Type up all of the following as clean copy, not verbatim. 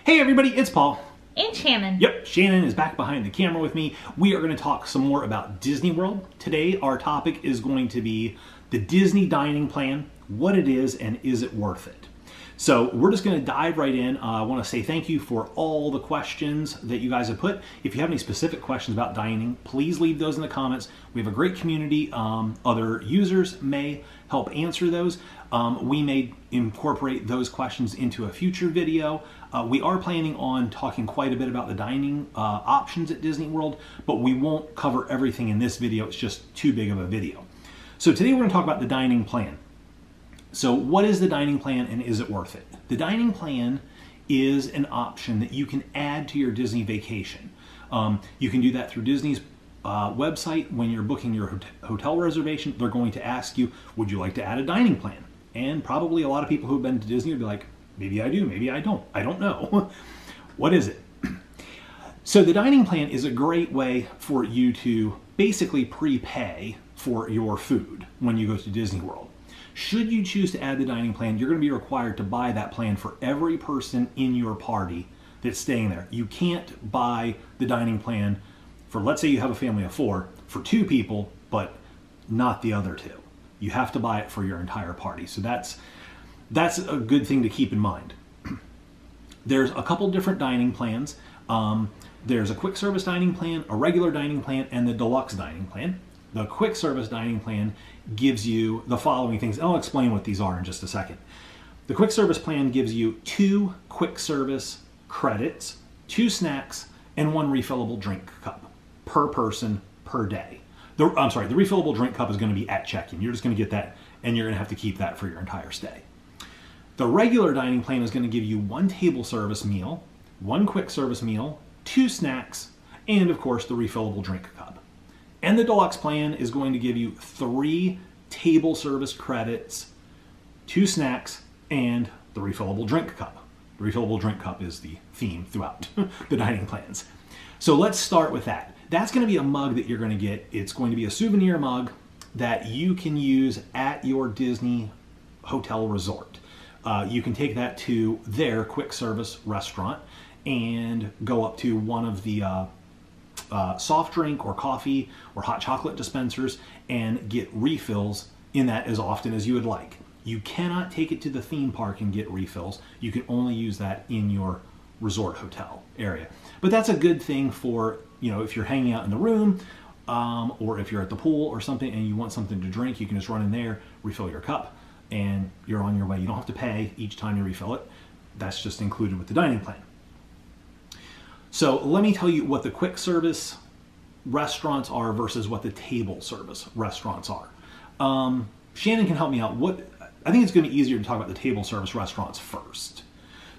Hey everybody, it's Paul. And Shannon. Yep, Shannon is back behind the camera with me. We are going to talk some more about Disney World. Today our topic is going to be the Disney dining plan, what it is, and is it worth it? So we're just going to dive right in. I want to say thank you for all the questions that you guys have put. If you have any specific questions about dining, please leave those in the comments. We have a great community. Other users may help answer those. We may incorporate those questions into a future video. We are planning on talking quite a bit about the dining options at Disney World, but we won't cover everything in this video. It's just too big of a video. So today we're going to talk about the dining plan. So what is the dining plan and is it worth it? The dining plan is an option that you can add to your Disney vacation. You can do that through Disney's website. When you're booking your hotel reservation, they're going to ask you, would you like to add a dining plan? And probably a lot of people who've been to Disney would be like, maybe I do, maybe I don't. I don't know. What is it? So the dining plan is a great way for you to basically prepay for your food when you go to Disney World. Should you choose to add the dining plan, you're going to be required to buy that plan for every person in your party that's staying there. You can't buy the dining plan for, let's say you have a family of 4, for 2 people, but not the other 2. You have to buy it for your entire party. So that's a good thing to keep in mind. There's a couple different dining plans. There's a quick service dining plan, a regular dining plan, and the deluxe dining plan. The quick service dining plan gives you the following things. I'll explain what these are in just a second. The quick service plan gives you 2 quick service credits, 2 snacks, and 1 refillable drink cup per person per day. The refillable drink cup is going to be at check-in. You're just going to get that, and you're going to have to keep that for your entire stay. The regular dining plan is going to give you 1 table service meal, 1 quick service meal, 2 snacks, and of course the refillable drink cup. And the deluxe plan is going to give you 3 table service credits, 2 snacks, and the refillable drink cup. The refillable drink cup is the theme throughout the dining plans. So let's start with that. That's going to be a mug that you're going to get. It's going to be a souvenir mug that you can use at your Disney hotel resort. You can take that to their quick service restaurant and go up to one of the soft drink or coffee or hot chocolate dispensers and get refills in that as often as you would like. You cannot take it to the theme park and get refills. You can only use that in your resort hotel area. But that's a good thing for, you know, if you're hanging out in the room or if you're at the pool or something and you want something to drink, you can just run in there, refill your cup, and you're on your way. You don't have to pay each time you refill it. That's just included with the dining plan. So let me tell you what the quick service restaurants are versus what the table service restaurants are. Shannon can help me out. I think it's going to be easier to talk about the table service restaurants first.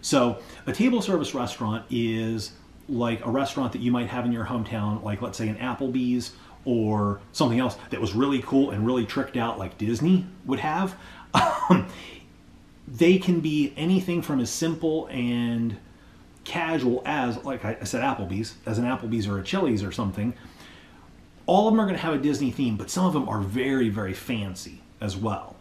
So a table service restaurant is like a restaurant that you might have in your hometown, like let's say an Applebee's or something else that was really cool and really tricked out like Disney would have. They can be anything from as simple and casual as, like I said, Applebee's, as an Applebee's or a Chili's or something. All of them are going to have a Disney theme, but some of them are very, very fancy as well.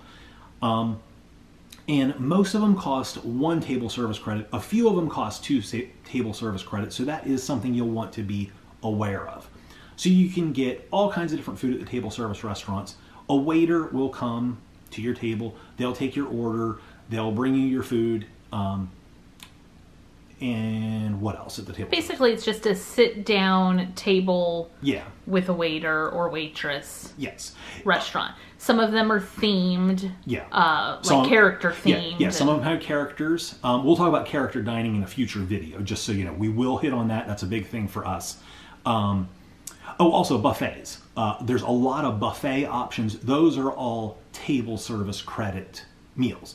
And most of them cost 1 table service credit. A few of them cost 2 table service credits, so that is something you'll want to be aware of. So you can get all kinds of different food at the table service restaurants. A waiter will come to your table, they'll take your order, they'll bring you your food, and what else at the table? Basically, it's just a sit-down table with a waiter or waitress restaurant. Some of them are themed, like character themed. Yeah, some of them have characters. We'll talk about character dining in a future video, just so you know. We will hit on that. That's a big thing for us. Also buffets. There's a lot of buffet options. Those are all table service credit meals.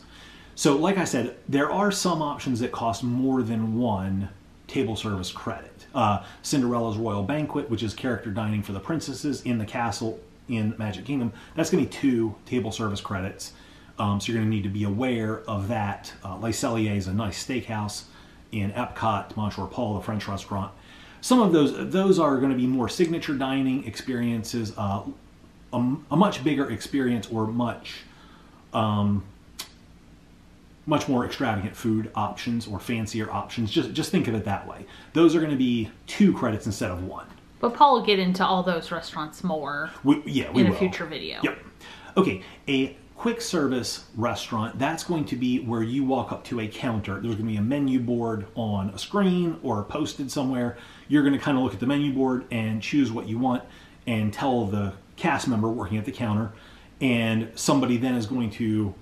So like I said, there are some options that cost more than 1 table service credit. Cinderella's Royal Banquet, which is character dining for the princesses in the castle in Magic Kingdom, that's going to be 2 table service credits. So you're going to need to be aware of that. Le Cellier is a nice steakhouse in Epcot, Monsieur Paul, the French restaurant. Some of those are going to be more signature dining experiences, a much bigger experience or much much more extravagant food options or fancier options. Just think of it that way. Those are going to be 2 credits instead of 1. But Paul will get into all those restaurants more in a future video. Yep. Okay, a quick service restaurant, that's going to be where you walk up to a counter. There's going to be a menu board on a screen or posted somewhere. You're going to kind of look at the menu board and choose what you want and tell the cast member working at the counter, and somebody then is going to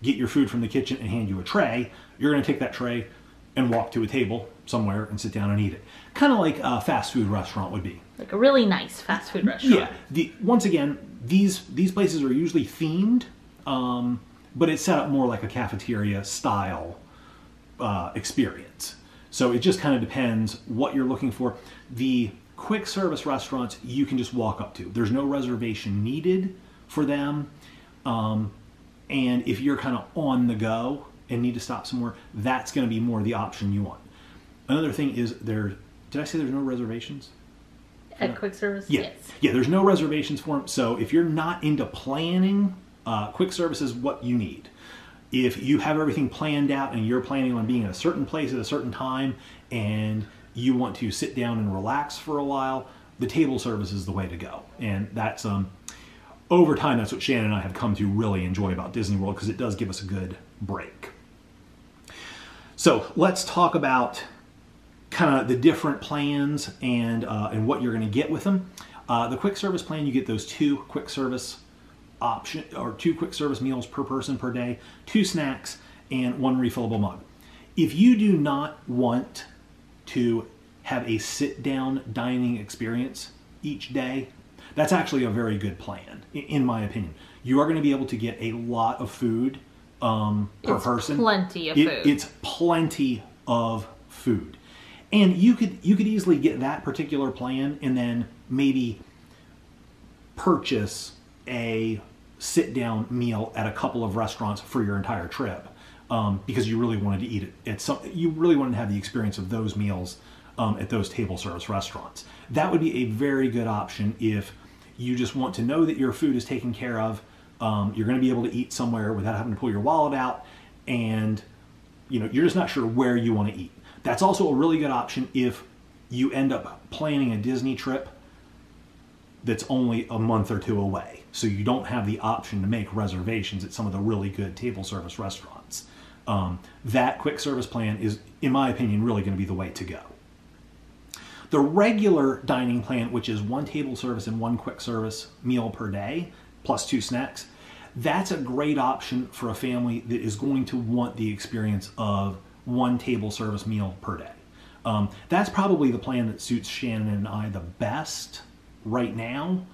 get your food from the kitchen and hand you a tray. You're going to take that tray and walk to a table somewhere and sit down and eat it. Kind of like a fast food restaurant would be. Like a really nice fast food restaurant. Yeah. Once again, these places are usually themed, but it's set up more like a cafeteria style experience. So it just kind of depends what you're looking for. The quick service restaurants you can just walk up to. There's no reservation needed for them. And if you're kind of on the go and need to stop somewhere, that's going to be more the option you want. Another thing is did I say there's no reservations? At quick service? Yeah. Yes. Yeah, there's no reservations for them. So if you're not into planning, quick service is what you need. If you have everything planned out and you're planning on being at a certain place at a certain time and you want to sit down and relax for a while, the table service is the way to go. And that's over time, that's what Shannon and I have come to really enjoy about Disney World, because it does give us a good break. So let's talk about kind of the different plans and what you're going to get with them. The quick service plan, you get those 2 quick service or 2 quick service meals per person per day, 2 snacks, and 1 refillable mug. If you do not want to have a sit-down dining experience each day, that's actually a very good plan, in my opinion. You are going to be able to get a lot of food per person. Plenty of food. It's plenty of food. And you could easily get that particular plan and then maybe purchase a sit-down meal at a couple of restaurants for your entire trip, because you really wanted to eat it you really wanted to have the experience of those meals at those table service restaurants. That would be a very good option if you just want to know that your food is taken care of. You're going to be able to eat somewhere without having to pull your wallet out, and you're just not sure where you want to eat. That's also a really good option if you end up planning a Disney trip that's only a month or 2 away, so you don't have the option to make reservations at some of the really good table service restaurants. That quick service plan is, in my opinion, really going to be the way to go. The regular dining plan, which is 1 table service and 1 quick service meal per day, plus 2 snacks, that's a great option for a family that is going to want the experience of 1 table service meal per day. That's probably the plan that suits Shannon and I the best right now.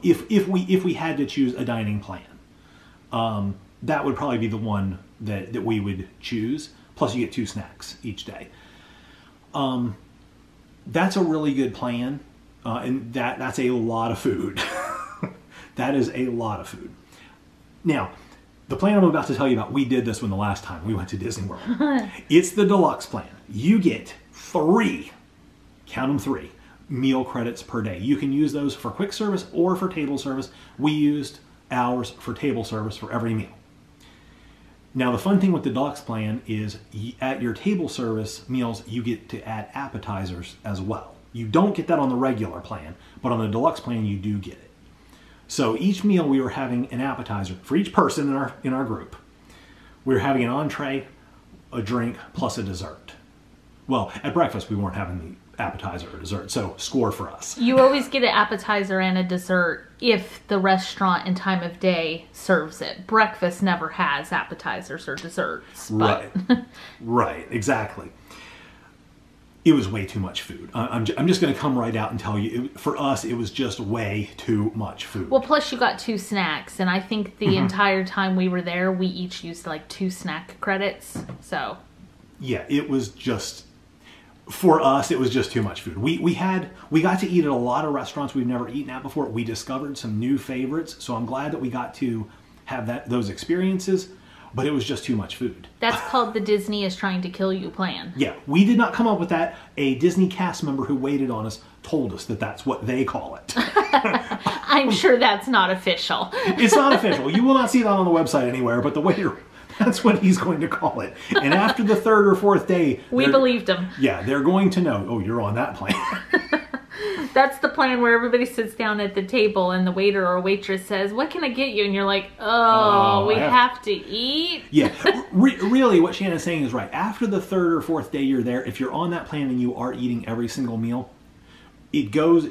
If we had to choose a dining plan, that would probably be the one that we would choose. Plus, you get 2 snacks each day. That's a really good plan, and that's a lot of food. That is a lot of food. Now, the plan I'm about to tell you about, we did this one the last time we went to Disney World. It's the deluxe plan. You get 3, count them 3, meal credits per day. You can use those for quick service or for table service. We used ours for table service for every meal. Now, the fun thing with the deluxe plan is at your table service meals, you get to add appetizers as well. You don't get that on the regular plan, but on the deluxe plan, you do get it. So each meal we were having an appetizer for each person in our group. We were having an entree, a drink, plus a dessert. Well, at breakfast, we weren't having the appetizer or dessert, so score for us. You always get an appetizer and a dessert if the restaurant and time of day serves it. Breakfast never has appetizers or desserts. But... Right, right, exactly. It was way too much food. I'm just going to come right out and tell you, for us, it was just way too much food. Well, plus you got 2 snacks, and I think the entire time we were there, we each used like 2 snack credits, so... Yeah, it was just... For us, it was just too much food. We got to eat at a lot of restaurants we've never eaten at before. We discovered some new favorites, so I'm glad that we got to have those experiences, but it was just too much food. That's called the Disney is trying to kill you plan. Yeah, we did not come up with that. A Disney cast member who waited on us told us that that's what they call it. I'm sure that's not official. It's not official. You will not see that on the website anywhere, but the waiter That's what he's going to call it. And after the third or fourth day... We believed him. Yeah, they're going to know, oh, you're on that plan. That's the plan where everybody sits down at the table and the waiter or waitress says, what can I get you? And you're like, we have to eat? Yeah. Really, what Shannon's saying is right. After the third or fourth day you're there, if you're on that plan and you are eating every single meal, it goes...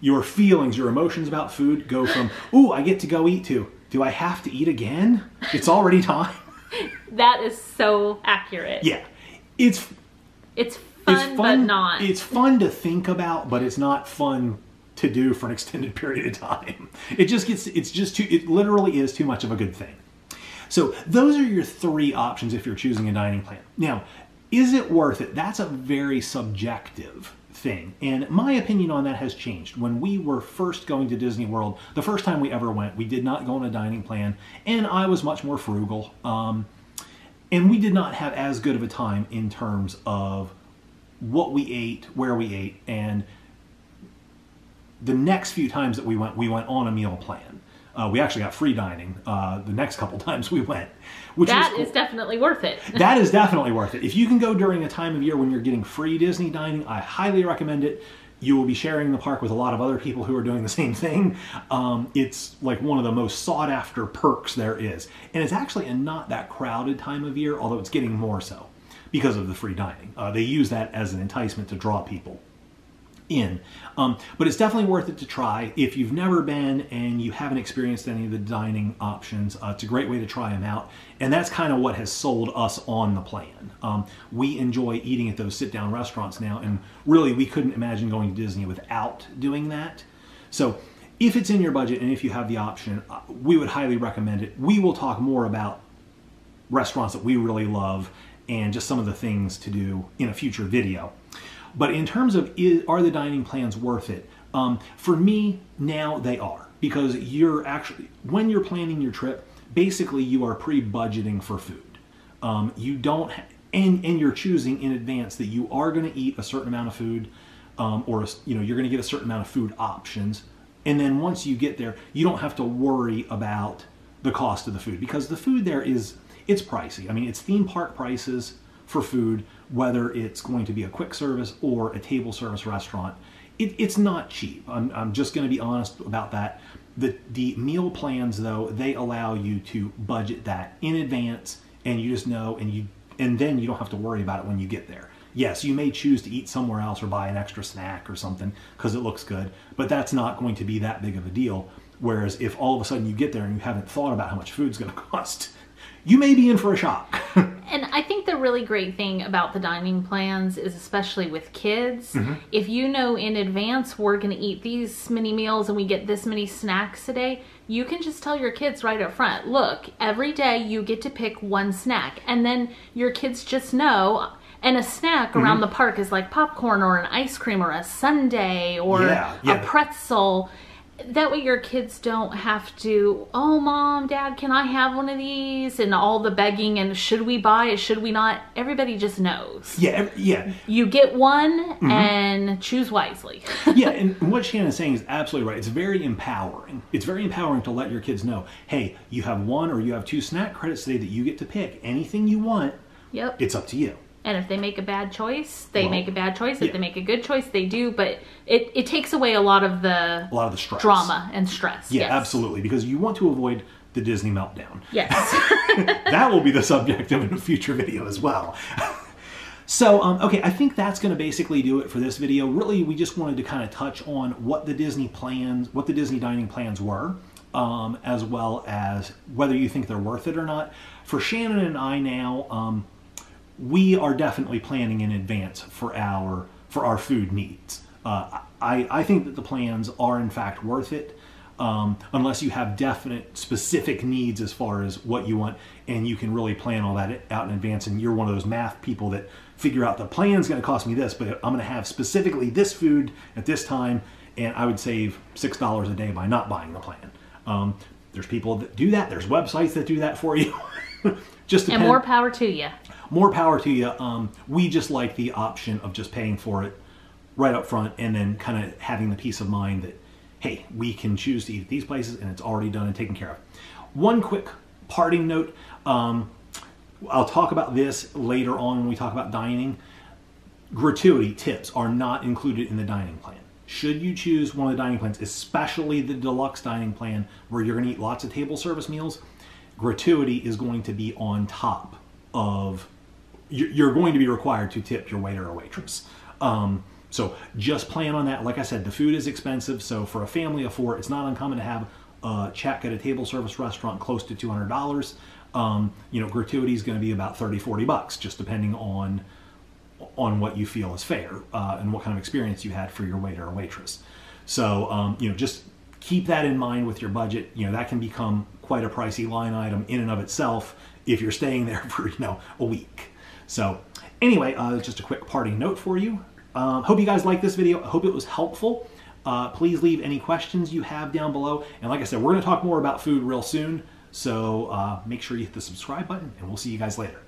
Your feelings, your emotions about food go from, ooh, I get to go eat, to, do I have to eat again? It's already time. That is so accurate. Yeah. It's fun, but not. It's fun to think about, but it's not fun to do for an extended period of time. It literally is too much of a good thing. So those are your three options if you're choosing a dining plan. Now, is it worth it? That's a very subjective thing. And my opinion on that has changed. When we were first going to Disney World, the first time we ever went, we did not go on a dining plan, and I was much more frugal. And we did not have as good of a time in terms of what we ate, where we ate, and the next few times that we went on a meal plan. We actually got free dining the next couple times we went. That is definitely worth it. That is definitely worth it. If you can go during a time of year when you're getting free Disney dining, I highly recommend it. You will be sharing the park with a lot of other people who are doing the same thing. It's like one of the most sought after perks there is. And it's actually a not that crowded time of year, although it's getting more so because of the free dining. They use that as an enticement to draw people in. But it's definitely worth it to try. If you've never been and you haven't experienced any of the dining options, it's a great way to try them out. And that's kind of what has sold us on the plan. We enjoy eating at those sit-down restaurants now, and really we couldn't imagine going to Disney without doing that. So if it's in your budget and if you have the option, we would highly recommend it. We will talk more about restaurants that we really love and just some of the things to do in a future video. But in terms of, are the dining plans worth it? For me, now they are. Because you're actually, when you're planning your trip, basically you are pre-budgeting for food. You don't, and you're choosing in advance that you are going to eat a certain amount of food, or you're going to get a certain amount of food options. And then once you get there, you don't have to worry about the cost of the food. Because the food there it's pricey. I mean, it's theme park prices for food, whether it's going to be a quick service or a table service restaurant. It's not cheap. I'm just going to be honest about that. The meal plans, though, they allow you to budget that in advance, and you just know, and then you don't have to worry about it when you get there. Yes, you may choose to eat somewhere else or buy an extra snack or something because it looks good, but that's not going to be that big of a deal. Whereas if all of a sudden you get there and you haven't thought about how much food's going to cost, you may be in for a shock. And I think the really great thing about the dining plans is, especially with kids, if you know in advance we're going to eat these many meals and we get this many snacks a day, you can just tell your kids right up front, look, every day you get to pick one snack. And then your kids just know. And a snack around the park is like popcorn or an ice cream or a sundae or a pretzel. That way your kids don't have to, oh, Mom, Dad, can I have one of these? And all the begging and should we buy it, should we not? Everybody just knows. Yeah. You get one and choose wisely. Yeah, and what Shannon's saying is absolutely right. It's very empowering. It's very empowering to let your kids know, hey, you have one or you have two snack credits today that you get to pick. Anything you want, it's up to you. And if they make a bad choice, they make a bad choice. If they make a good choice, they do. But it takes away a lot of the stress. Drama and stress. Yeah, absolutely. Because you want to avoid the Disney meltdown. Yes. That will be the subject of a future video as well. So, okay, I think that's going to basically do it for this video. Really, we just wanted to kind of touch on what the Disney dining plans were, as well as whether you think they're worth it or not. For Shannon and I now, we are definitely planning in advance for our food needs. I think that the plans are in fact worth it, unless you have definite specific needs as far as what you want, and you can really plan all that out in advance, and you're one of those math people that figure out the plan's going to cost me this, but I'm going to have specifically this food at this time, and I would save $6 a day by not buying the plan. There's people that do that. There's websites that do that for you. Just and more power to you. More power to you. We just like the option of just paying for it right up front and then kind of having the peace of mind that, hey, we can choose to eat at these places and it's already done and taken care of. One quick parting note, I'll talk about this later on when we talk about dining. Gratuity tips are not included in the dining plan. Should you choose one of the dining plans, especially the deluxe dining plan where you're going to eat lots of table service meals, gratuity is going to be on top of, you're going to be required to tip your waiter or waitress. So just plan on that. Like I said, the food is expensive, so for a family of 4, it's not uncommon to have a check at a table service restaurant close to $200. You know, gratuity is going to be about $30-40, just depending on what you feel is fair and what kind of experience you had for your waiter or waitress. So, you know, just keep that in mind with your budget. You know, that can become quite a pricey line item in and of itself if you're staying there for, you know, a week. So anyway, just a quick parting note for you. Hope you guys liked this video. I hope it was helpful. Please leave any questions you have down below. And like I said, we're going to talk more about food real soon. So make sure you hit the subscribe button, and we'll see you guys later.